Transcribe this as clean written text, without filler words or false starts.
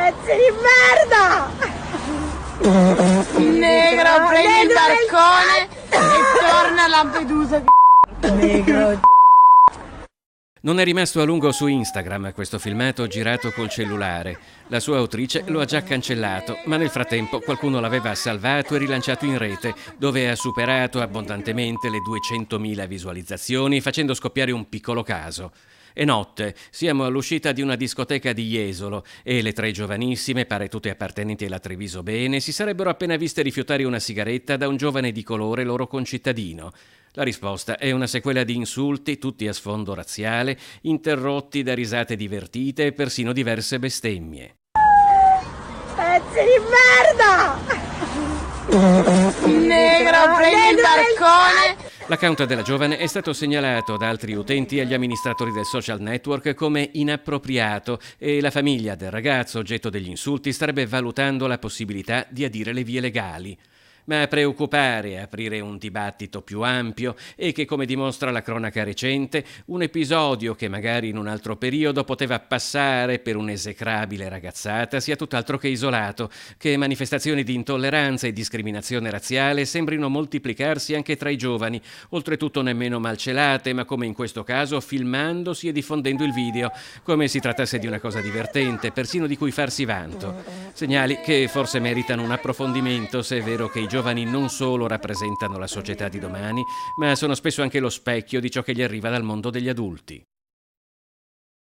Pezzi di merda! Negro, prendi il barcone e torna a Lampedusa. Negro. Non è rimasto a lungo su Instagram questo filmato girato col cellulare. La sua autrice lo ha già cancellato, ma nel frattempo qualcuno l'aveva salvato e rilanciato in rete, dove ha superato abbondantemente le 200.000 visualizzazioni, facendo scoppiare un piccolo caso. È notte, siamo all'uscita di una discoteca di Jesolo e le tre giovanissime, pare tutte appartenenti alla Treviso Bene, si sarebbero appena viste rifiutare una sigaretta da un giovane di colore loro concittadino. La risposta è una sequela di insulti, tutti a sfondo razziale, interrotti da risate divertite e persino diverse bestemmie. Pezzi di merda! Negro, prendi il barcone. L'account della giovane è stato segnalato da altri utenti agli amministratori del social network come inappropriato e la famiglia del ragazzo oggetto degli insulti starebbe valutando la possibilità di adire le vie legali. Ma a preoccupare e aprire un dibattito più ampio è che, come dimostra la cronaca recente, un episodio che magari in un altro periodo poteva passare per un'esecrabile ragazzata sia tutt'altro che isolato, che manifestazioni di intolleranza e discriminazione razziale sembrino moltiplicarsi anche tra i giovani, oltretutto nemmeno malcelate, ma come in questo caso filmandosi e diffondendo il video, come si trattasse di una cosa divertente, persino di cui farsi vanto. Segnali che forse meritano un approfondimento se è vero che i giovani non solo rappresentano la società di domani, ma sono spesso anche lo specchio di ciò che gli arriva dal mondo degli adulti.